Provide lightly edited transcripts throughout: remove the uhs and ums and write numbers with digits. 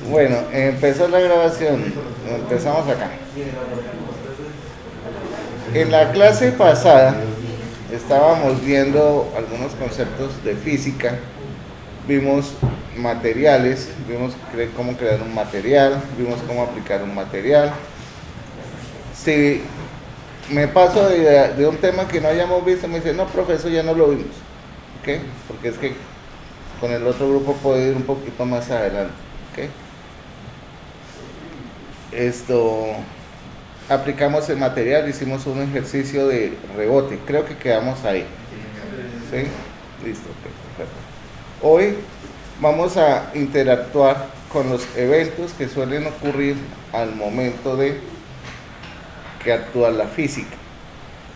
Bueno, empezó la grabación. Empezamos acá. En la clase pasada estábamos viendo algunos conceptos de física. Vimos materiales, vimos cómo crear un material, vimos cómo aplicar un material. Si me paso de un tema que no hayamos visto, me dice, no, profesor, ya no lo vimos. ¿Ok? Porque es que con el otro grupo puedo ir un poquito más adelante. ¿Ok? Aplicamos el material, hicimos un ejercicio de rebote, creo que quedamos ahí. ¿Sí? Listo, okay, perfecto. Hoy vamos a interactuar con los eventos que suelen ocurrir al momento de que actúa la física.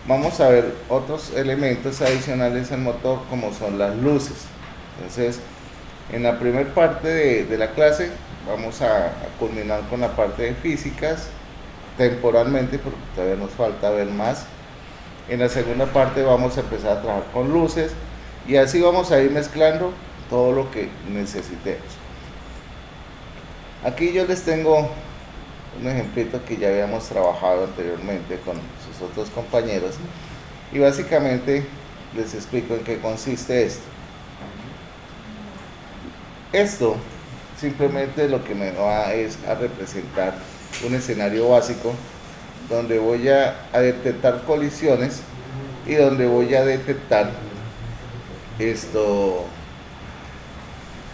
Vamos a ver otros elementos adicionales al motor, como son las luces. Entonces, en la primera parte de la clase vamos a culminar con la parte de físicas temporalmente, porque todavía nos falta ver más. En la segunda parte vamos a empezar a trabajar con luces y así vamos a ir mezclando todo lo que necesitemos. Aquí yo les tengo un ejemplito que ya habíamos trabajado anteriormente con sus otros compañeros y básicamente les explico en qué consiste esto. Esto simplemente lo que me va es a representar un escenario básico donde voy a detectar colisiones y donde voy a detectar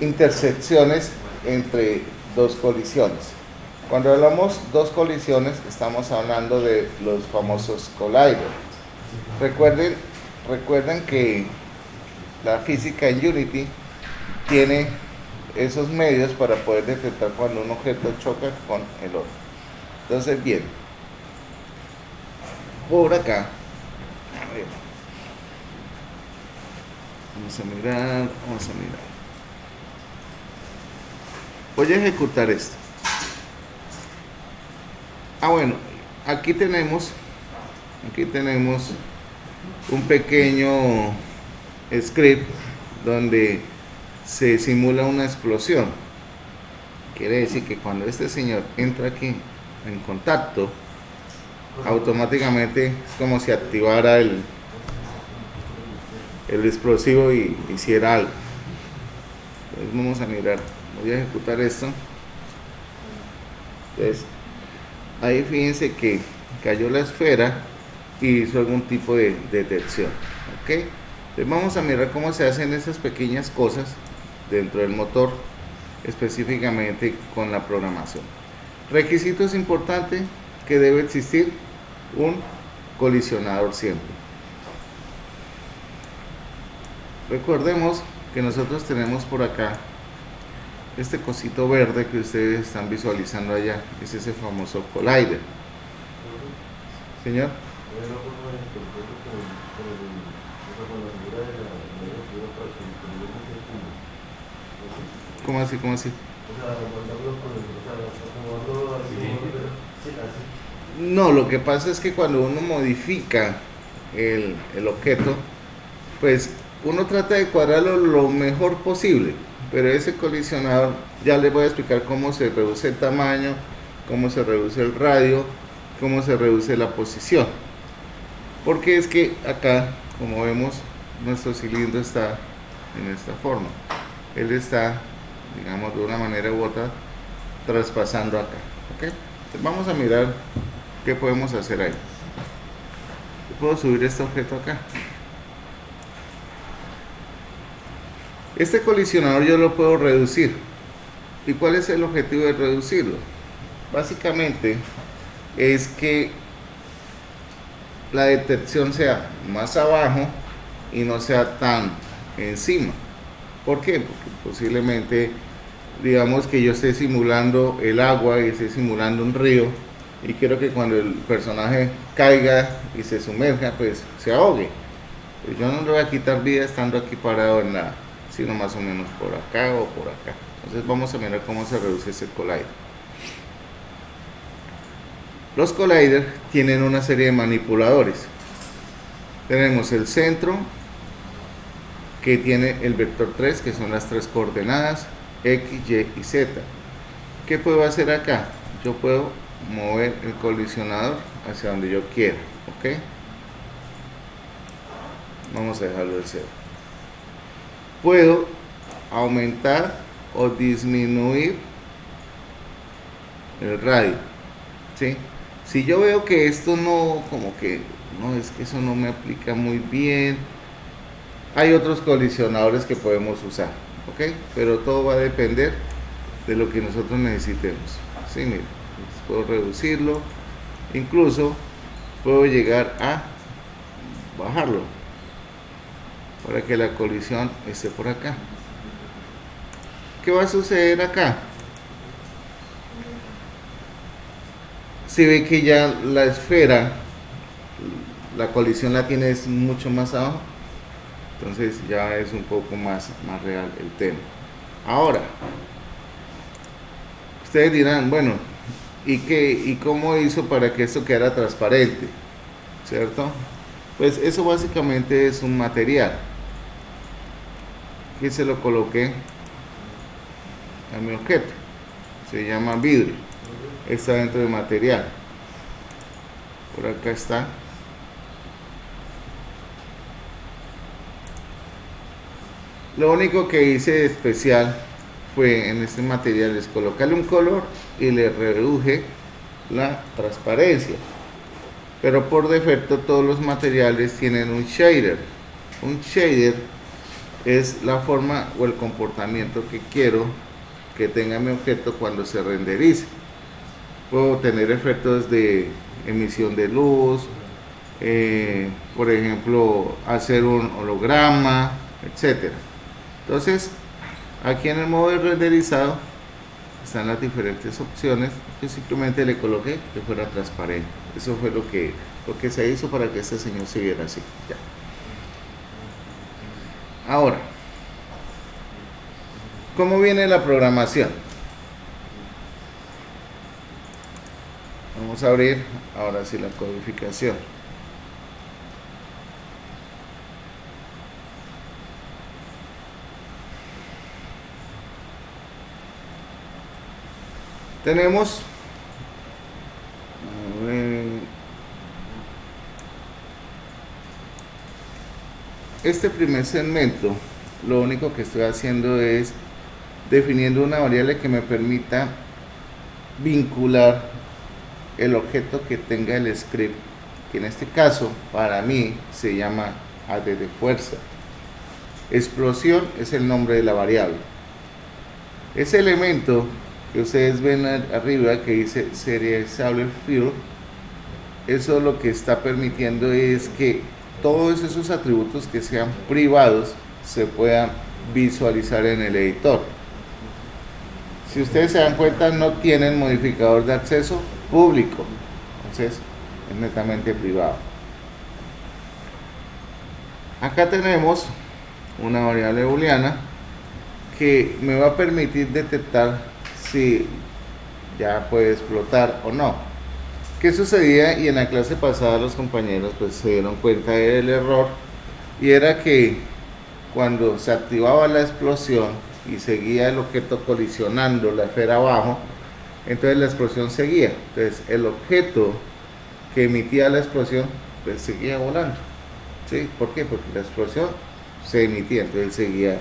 intersecciones entre dos colisiones. Cuando hablamos dos colisiones estamos hablando de los famosos colliders. Recuerden que la física en Unity tiene esos medios para poder detectar cuando un objeto choca con el otro. Entonces, bien, por acá, a ver, vamos a mirar. Voy a ejecutar esto. Bueno, aquí tenemos un pequeño script donde se simula una explosión. Quiere decir que cuando este señor entra aquí en contacto, automáticamente es como si activara el explosivo y hiciera algo. Entonces vamos a mirar, voy a ejecutar esto. Entonces ahí fíjense que cayó la esfera y hizo algún tipo de detección. ¿Ok? Entonces vamos a mirar cómo se hacen esas pequeñas cosas dentro del motor, específicamente con la programación. Requisitos importantes: que debe existir un colisionador siempre. Recordemos que nosotros tenemos por acá este cosito verde que ustedes están visualizando allá, es ese famoso collider. Señor. ¿Cómo así? No, lo que pasa es que cuando uno modifica el objeto, pues uno trata de cuadrarlo lo mejor posible, pero ese colisionador, ya les voy a explicar cómo se reduce el tamaño, cómo se reduce el radio, cómo se reduce la posición. Porque es que acá, como vemos, nuestro cilindro está en esta forma. Él está, digamos, de una manera u otra, traspasando acá. ¿Okay? Entonces vamos a mirar qué podemos hacer ahí. Yo puedo subir este objeto acá. Este colisionador yo lo puedo reducir. ¿Y cuál es el objetivo de reducirlo? Básicamente es que la detección sea más abajo y no sea tan encima. ¿Por qué? Porque posiblemente, digamos que yo esté simulando el agua y esté simulando un río y quiero que cuando el personaje caiga y se sumerja, pues se ahogue. Pues yo no le voy a quitar vida estando aquí parado en nada, sino más o menos por acá o por acá. Entonces vamos a mirar cómo se reduce ese collider. Los colliders tienen una serie de manipuladores. Tenemos el centro, que tiene el vector 3, que son las tres coordenadas X, Y y Z, ¿Qué puedo hacer acá? Yo puedo mover el colisionador hacia donde yo quiera, ¿ok? Vamos a dejarlo de cero. Puedo aumentar o disminuir el radio, ¿sí? Si yo veo que esto no, como que, no, es que eso no me aplica muy bien, hay otros colisionadores que podemos usar, ¿ok? Pero todo va a depender de lo que nosotros necesitemos. Sí, miren, puedo reducirlo, incluso puedo llegar a bajarlo para que la colisión esté por acá. ¿Qué va a suceder acá? Si ve que ya la esfera, la colisión la tiene mucho más abajo, entonces ya es un poco más real el tema. Ahora, ustedes dirán, bueno, ¿y cómo hizo para que esto quedara transparente? ¿Cierto? Pues eso básicamente es un material que se lo coloqué a mi objeto. Se llama vidrio. Está dentro del material. Por acá está. Lo único que hice de especial fue en este material es colocarle un color y le reduje la transparencia. Pero por defecto todos los materiales tienen un shader. Un shader es la forma o el comportamiento que quiero que tenga mi objeto cuando se renderice. Puedo tener efectos de emisión de luz, por ejemplo, hacer un holograma, etcétera. Entonces, aquí en el modo de renderizado están las diferentes opciones. Yo simplemente le coloqué que fuera transparente. Eso fue lo que se hizo para que este señor se viera así. Ya. Ahora, ¿cómo viene la programación? Vamos a abrir ahora sí la codificación. Tenemos este primer segmento. Lo único que estoy haciendo es definiendo una variable que me permita vincular el objeto que tenga el script, que en este caso para mí se llama AD de fuerza. Explosión es el nombre de la variable. Ese elemento que ustedes ven arriba que dice serializable field, eso lo que está permitiendo es que todos esos atributos que sean privados se puedan visualizar en el editor. Si ustedes se dan cuenta, no tienen modificador de acceso público, entonces es netamente privado. Acá tenemos una variable booleana que me va a permitir detectar si ya puede explotar o no. ¿Qué sucedía? Y en la clase pasada los compañeros pues se dieron cuenta del error, y era que cuando se activaba la explosión y seguía el objeto colisionando la esfera abajo, entonces la explosión seguía. Entonces el objeto que emitía la explosión pues seguía volando. ¿Sí? ¿Por qué? Porque la explosión se emitía, entonces seguía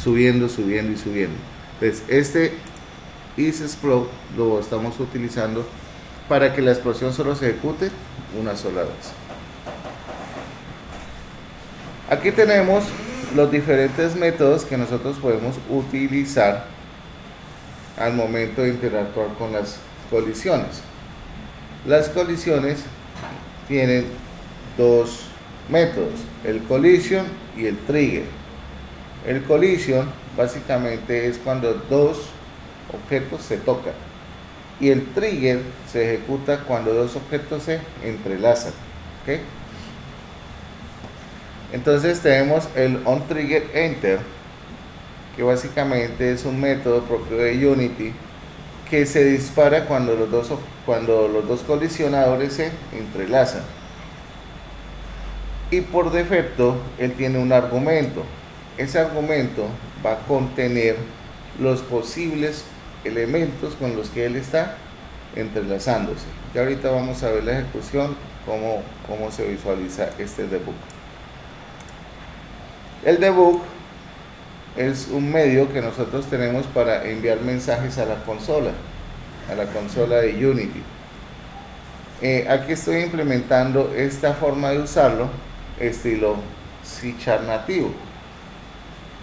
subiendo, subiendo y subiendo. Entonces este isExplode lo estamos utilizando para que la explosión solo se ejecute una sola vez. Aquí tenemos los diferentes métodos que nosotros podemos utilizar al momento de interactuar con las colisiones. Las colisiones tienen dos métodos, el collision y el trigger. El collision básicamente es cuando dos objetos se tocan, y el trigger se ejecuta cuando dos objetos se entrelazan. ¿Okay? Entonces tenemos el onTriggerEnter, que básicamente es un método propio de Unity que se dispara cuando los dos colisionadores se entrelazan, y por defecto él tiene un argumento. Ese argumento va a contener los posibles elementos con los que él está entrelazándose. Ya ahorita vamos a ver la ejecución, cómo se visualiza este debug. El debug es un medio que nosotros tenemos para enviar mensajes a la consola de Unity. Aquí estoy implementando esta forma de usarlo, estilo C# nativo,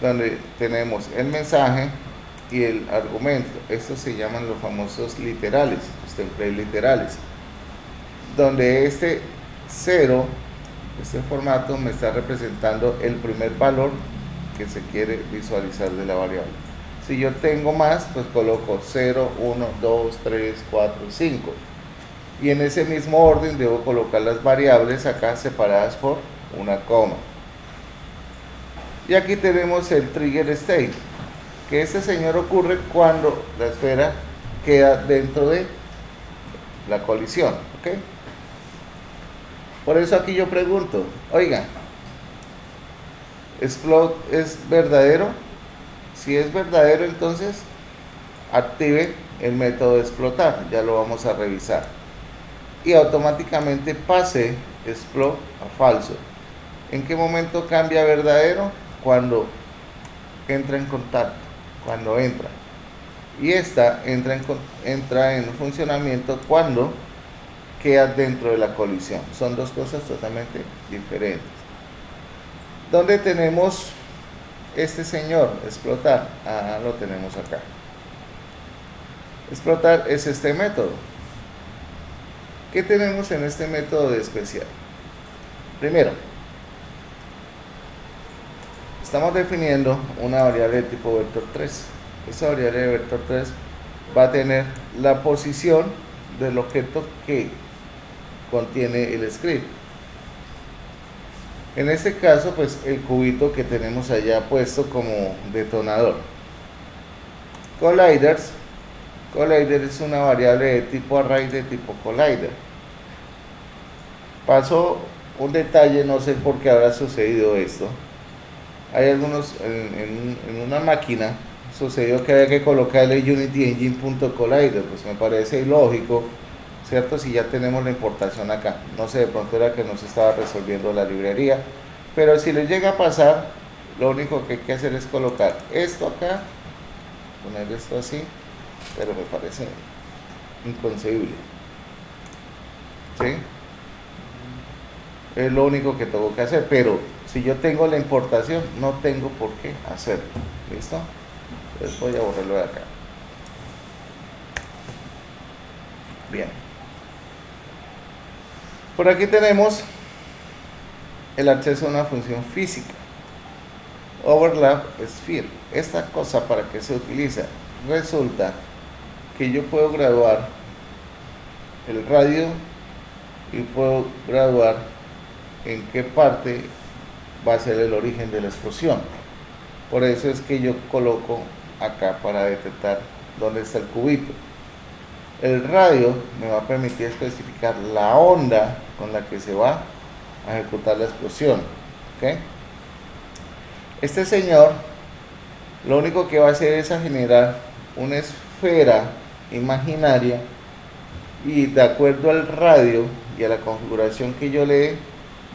donde tenemos el mensaje y el argumento. Estos se llaman los famosos literales, los templates literales, donde este 0, este formato me está representando el primer valor que se quiere visualizar de la variable. Si yo tengo más, pues coloco 0, 1, 2, 3, 4, 5. Y en ese mismo orden debo colocar las variables acá separadas por una coma. Y aquí tenemos el trigger state, que este señor ocurre cuando la esfera queda dentro de la colisión, ¿ok? Por eso aquí yo pregunto, oiga, ¿explode es verdadero? Si es verdadero, entonces active el método de explotar, ya lo vamos a revisar. Y automáticamente pase explode a falso. ¿En qué momento cambia a verdadero? Cuando entra en contacto, cuando entra. Y esta entra en funcionamiento cuando queda dentro de la colisión. Son dos cosas totalmente diferentes. ¿Dónde tenemos este señor? Explotar. Lo tenemos acá. Explotar es este método. ¿Qué tenemos en este método de especial? Primero, estamos definiendo una variable de tipo vector 3. Esta variable de vector 3 va a tener la posición del objeto que contiene el script. En este caso, pues el cubito que tenemos allá puesto como detonador. Colliders. Collider es una variable de tipo array de tipo collider. Paso un detalle, no sé por qué habrá sucedido esto. Hay algunos, en una máquina sucedió que había que colocarle unityengine.collider, pues me parece ilógico, ¿cierto? Si ya tenemos la importación acá. No sé, de pronto era que nos estaba resolviendo la librería, pero si les llega a pasar, lo único que hay que hacer es colocar esto acá, poner esto así, pero me parece inconcebible, ¿sí? Es lo único que tengo que hacer, pero si yo tengo la importación, no tengo por qué hacerlo. ¿Listo? Entonces voy a borrarlo de acá. Bien. Por aquí tenemos el acceso a una función física. Overlap Sphere. Esta cosa, ¿para qué se utiliza? Resulta que yo puedo graduar el radio y puedo graduar en qué parte va a ser el origen de la explosión. Por eso es que yo coloco acá para detectar dónde está el cubito. El radio me va a permitir especificar la onda con la que se va a ejecutar la explosión, ¿okay? Este señor lo único que va a hacer es generar una esfera imaginaria y de acuerdo al radio y a la configuración que yo le dé,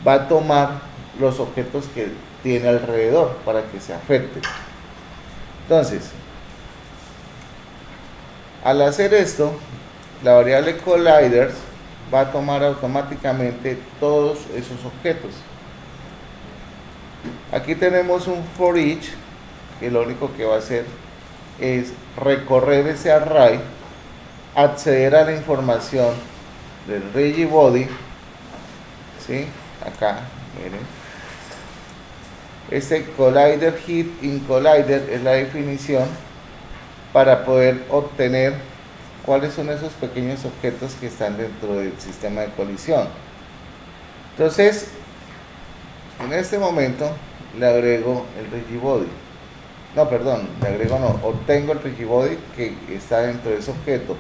va a tomar los objetos que tiene alrededor para que se afecte. Entonces, al hacer esto, la variable colliders va a tomar automáticamente todos esos objetos. Aquí tenemos un for each que lo único que va a hacer es recorrer ese array, acceder a la información del rigidbody, ¿sí? Acá, miren. Este collider hit in collider es la definición para poder obtener cuáles son esos pequeños objetos que están dentro del sistema de colisión. Entonces, en este momento le agrego el rigidbody. No, perdón, le agrego no, obtengo el rigidbody que está dentro de ese objeto.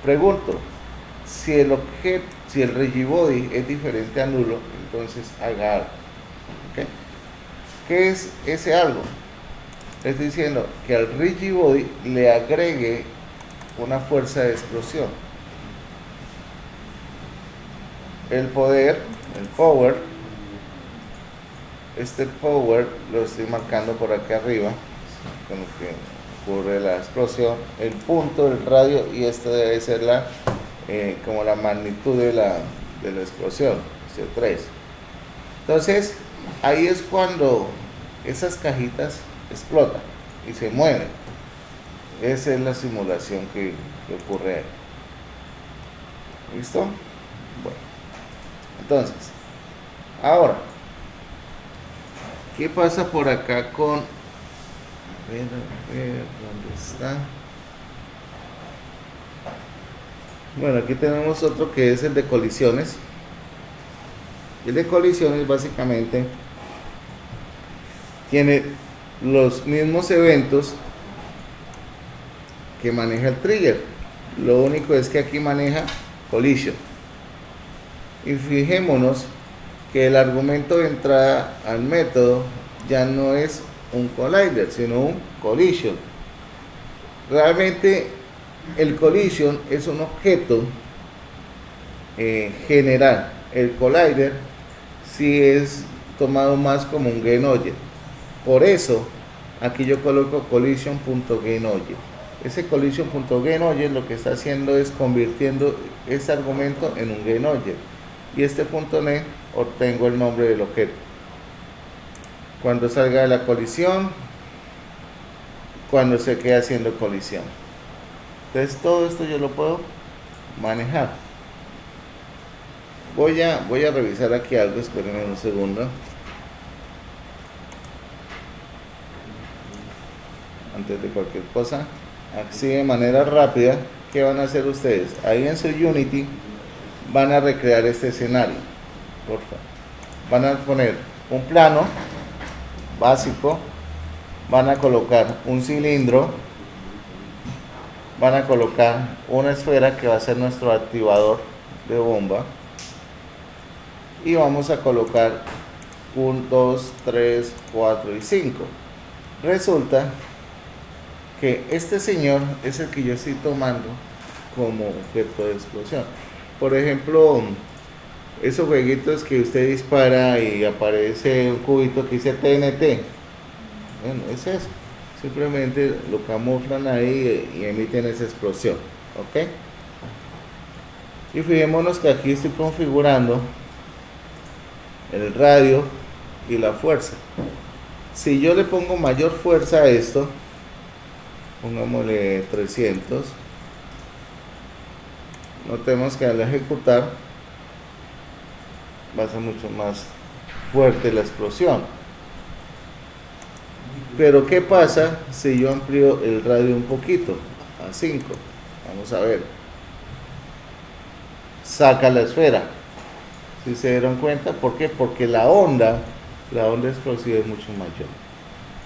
Pregunto, si el rigidbody es diferente a nulo, entonces haga algo. ¿Okay? ¿Qué es ese algo? le estoy diciendo que al rigid body le agregue una fuerza de explosión. El power, este power lo estoy marcando por acá arriba, con lo que ocurre la explosión, el punto, el radio, y esta debe ser como la magnitud de la explosión, C3. Entonces, ahí es cuando esas cajitas explotan y se mueven. Esa es la simulación que ocurre ahí. ¿Listo? Bueno, entonces, ahora, ¿qué pasa por acá con... A ver, ¿dónde está? Bueno, aquí tenemos otro que es el de colisiones. El de colisiones básicamente tiene los mismos eventos que maneja el trigger. Lo único es que aquí maneja collision. Y fijémonos que el argumento de entrada al método ya no es un collider, sino un collision. Realmente el collision es un objeto general. El collider sí es tomado más como un GainObject. Por eso aquí yo coloco collision.GainObject. Ese collision.GainObject lo que está haciendo es convirtiendo ese argumento en un GainObject, y este .NET obtengo el nombre del objeto. Cuando salga de la colisión, cuando se quede haciendo colisión. Entonces todo esto yo lo puedo manejar. Voy a revisar aquí algo, espérenme un segundo. Antes de cualquier cosa, así de manera rápida, ¿qué van a hacer ustedes? Ahí en su Unity van a recrear este escenario. Por favor. Van a poner un plano básico, van a colocar un cilindro, van a colocar una esfera que va a ser nuestro activador de bomba, y vamos a colocar 1, 2, 3, 4 y 5. Resulta que este señor es el que yo estoy tomando como objeto de explosión. Por ejemplo, esos jueguitos que usted dispara y aparece un cubito que dice TNT, bueno, es eso. Simplemente lo camuflan ahí y emiten esa explosión. ¿Ok? Y fijémonos que aquí estoy configurando el radio y la fuerza. Si yo le pongo mayor fuerza a esto, pongámosle 300, notemos que al ejecutar va a ser mucho más fuerte la explosión. Pero ¿qué pasa si yo amplío el radio un poquito a 5? Vamos a ver. Saca la esfera. Si se dieron cuenta, ¿por qué? Porque la onda explosiva es mucho mayor.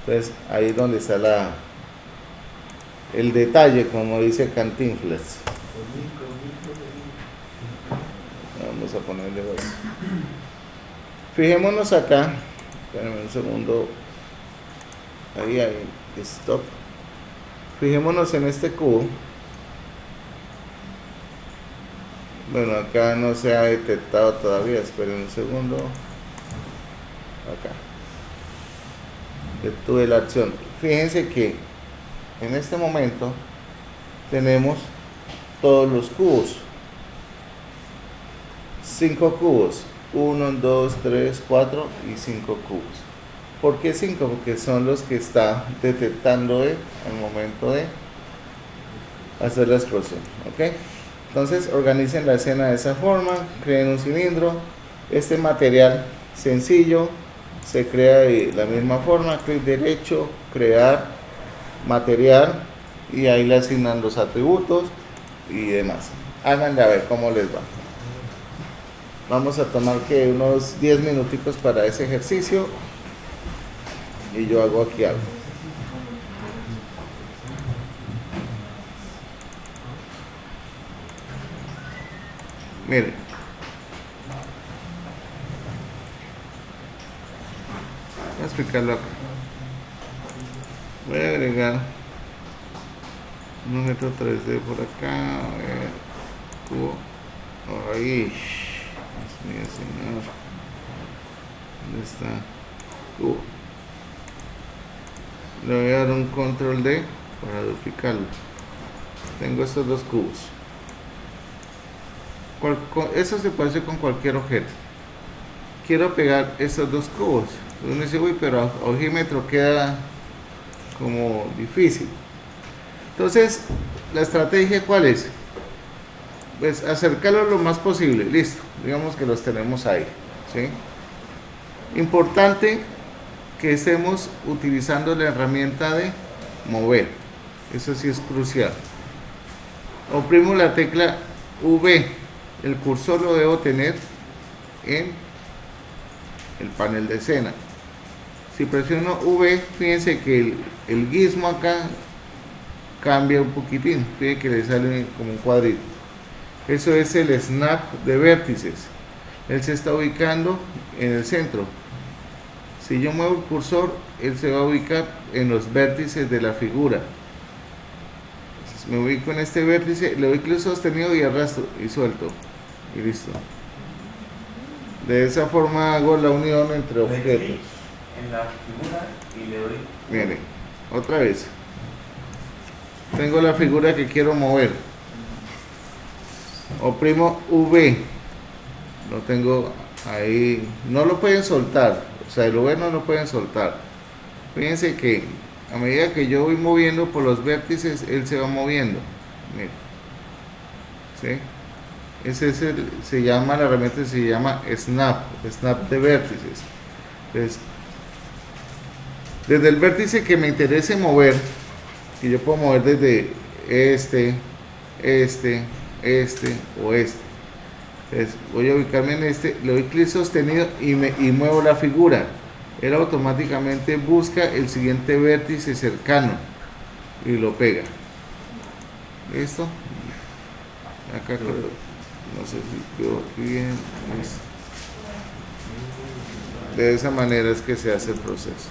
Entonces ahí es donde está el detalle, como dice Cantinflas. Vamos a ponerle dos. Fijémonos acá. Espérenme un segundo. Ahí, stop. Fijémonos en este cubo. Bueno, acá no se ha detectado todavía. Esperen un segundo. Acá. Detuve la acción. Fíjense que en este momento tenemos todos los cubos. 5 cubos. 1, 2, 3, 4 y 5 cubos. ¿Por qué 5? Porque son los que está detectando al momento de hacer la explosión. ¿Ok? Entonces organicen la escena de esa forma. Creen un cilindro. Este material sencillo se crea de la misma forma. Clic derecho, crear material, y ahí le asignan los atributos y demás. Háganle a ver cómo les va. Vamos a tomar que unos 10 minuticos para ese ejercicio, y yo hago aquí algo. Miren, voy a explicarlo acá. Voy a agregar un objeto 3D por acá. A ver, cubo. Ahí. Dios mío, señor. ¿Dónde está? Cubo. Le voy a dar un control D para duplicarlo. Tengo estos dos cubos. Eso se puede hacer con cualquier objeto. Quiero pegar estos dos cubos. Uno dice, uy, pero a ojímetro queda como difícil. Entonces, la estrategia, ¿cuál es? Pues acercarlos lo más posible. Listo, digamos que los tenemos ahí, ¿sí? Importante que estemos utilizando la herramienta de mover. Eso sí es crucial. Oprimo la tecla V. El cursor lo debo tener en el panel de escena. Si presiono V, fíjense que el gizmo acá cambia un poquitín. Fíjense que le sale como un cuadrito. Eso es el snap de vértices. Él se está ubicando en el centro. Si yo muevo el cursor, él se va a ubicar en los vértices de la figura. Entonces me ubico en este vértice, le doy clic sostenido y arrastro y suelto. Y listo. De esa forma hago la unión entre objetos. En la figura y le doy. Miren, otra vez. Tengo la figura que quiero mover. Oprimo V. Lo tengo ahí. No lo pueden soltar. O sea, el V no lo pueden soltar. Fíjense que a medida que yo voy moviendo por los vértices, él se va moviendo. Miren. ¿Sí? Ese es se llama, la herramienta se llama snap de vértices. Entonces, desde el vértice que me interese mover, que yo puedo mover desde este o este. Entonces, voy a ubicarme en este, le doy clic sostenido y muevo la figura. Él automáticamente busca el siguiente vértice cercano y lo pega. ¿Listo? Acá no sé si quedó bien. De esa manera es que se hace el proceso.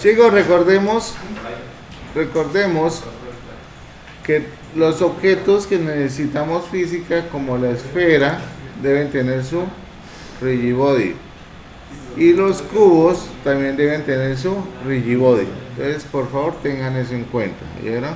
Chicos, recordemos que los objetos que necesitamos física, como la esfera, deben tener su rigibody, y los cubos también deben tener su rigibody. Entonces, por favor, tengan eso en cuenta. ¿Vieron?